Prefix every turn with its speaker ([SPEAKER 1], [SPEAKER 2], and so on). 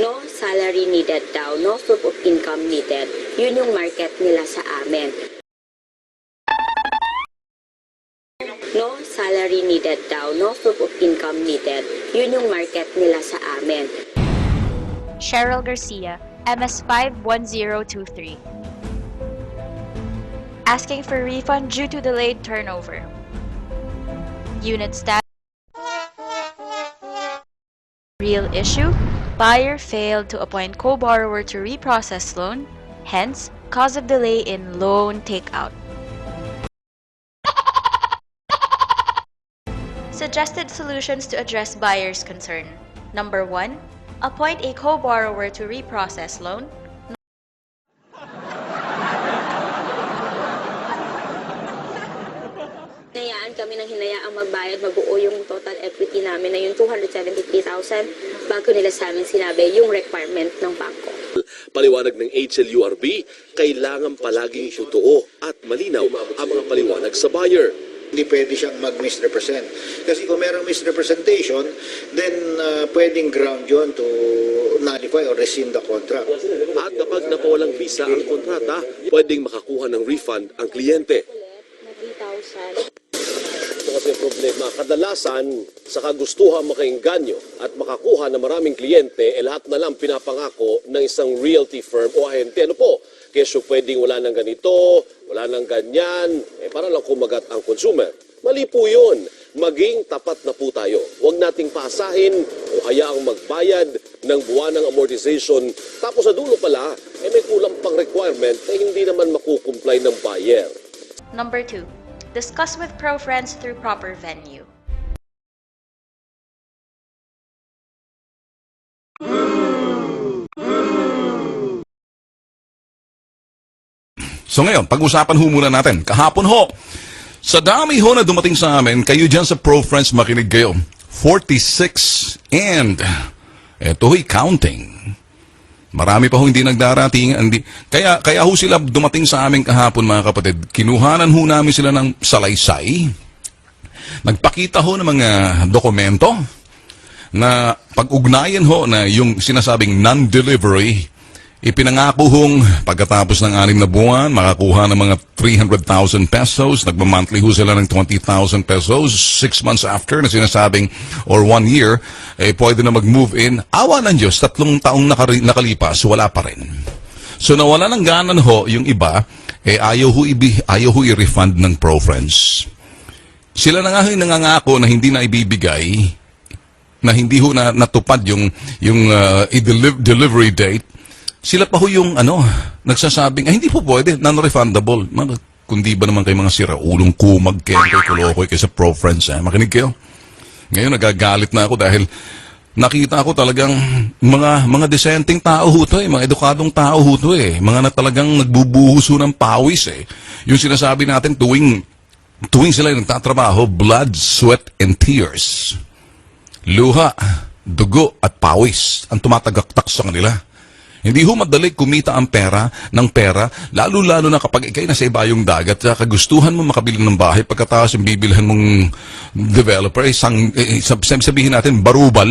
[SPEAKER 1] No salary needed daw, no proof of income needed. Yun yung market nila sa amin. No salary needed daw, no proof of income needed. Yun yung market nila sa amin.
[SPEAKER 2] Cheryl Garcia, MS51023. Asking for refund due to delayed turnover. Unit status. Real issue. Buyer failed to appoint co-borrower to reprocess loan, hence, cause of delay in loan takeout. Suggested solutions to address buyer's concern. Number 1. Appoint a co-borrower to reprocess loan.
[SPEAKER 1] Hinayaan kami ng hinayaang magbayad, mabuo yung total equity namin na yung 273,000 bago nila sa amin sinabi yung requirement ng bangko.
[SPEAKER 3] Paliwanag ng HLURB, kailangan palaging totoo at malinaw ang mga paliwanag sa buyer.
[SPEAKER 4] Hindi pwede siyang mag-misrepresent. Kasi kung merong misrepresentation, then pwedeng ground yun to nullify or rescind the contract.
[SPEAKER 3] At kapag napawalang visa ang kontrata, pwedeng makakuha ng refund ang kliyente.
[SPEAKER 1] Na 3,000.
[SPEAKER 3] Ito kasi ang problema. Kadalasan, sa kagustuhan makainganyo at makakuha ng maraming kliyente, lahat na lang pinapangako ng isang realty firm o ahente. Ano po? Kesyo pwedeng wala nang ganito, wala nang ganyan, para lang kumagat ang consumer. Mali po yun. Maging tapat na po tayo. Huwag nating pasahin o hayaang magbayad ng buwan ng amortization. Tapos sa dulo pala, may kulang pang requirement na hindi naman makukumply ng buyer.
[SPEAKER 2] Number 2. Discuss with pro-friends through proper venue.
[SPEAKER 5] So ngayon, pag-usapan ho muna natin. Kahapon ho, sa dami ho na dumating sa amin, kayo dyan sa Pro Friends, makinig kayo. 46 and eto ho'y counting. Marami pa ho hindi nagdarating. Kaya ho sila dumating sa amin kahapon, mga kapatid. Kinuhanan ho namin sila ng salaysay. Nagpakita ho ng mga dokumento na pag-ugnayan ho na yung sinasabing non-delivery, ipinangako hong pagkatapos ng 6 na buwan, makakuha ng mga 300,000 pesos, nagmamonthly ho sila ng 20,000 pesos, 6 months after na sinasabing, or 1 year, pwede na mag-move in. Awa ng Diyos, 3 taong nakalipas, wala pa rin. So nawala ng ganan ho, yung iba, ayaw ho i-refund ng Pro-Friends. Sila na nga ho yung nangangako na hindi na ibibigay, na hindi ho na natupad yung delivery date. Sila pa ho yung nagsasabing, hindi po pwede, non-refundable. Kundi ba naman kayo mga siraulong kumag kayo kulokoy kayo sa Pro-Friends, makinig kayo. Ngayon nagagalit na ako dahil nakita ko talagang mga disenteng tao ho to, mga edukadong tao ho to, mga na talagang nagbubuhuso ng pawis. Yung sinasabi natin tuwing sila nagtatrabaho, blood, sweat, and tears. Luha, dugo, at pawis ang tumatagaktak sa kanila. Hindi ho madali kumita ang pera, lalo-lalo na kapag ikay nasa ibayong dagat, kagustuhan mo makabili ng bahay, pagkatapos yung bibilhan mong developer, sabihin natin, barubal.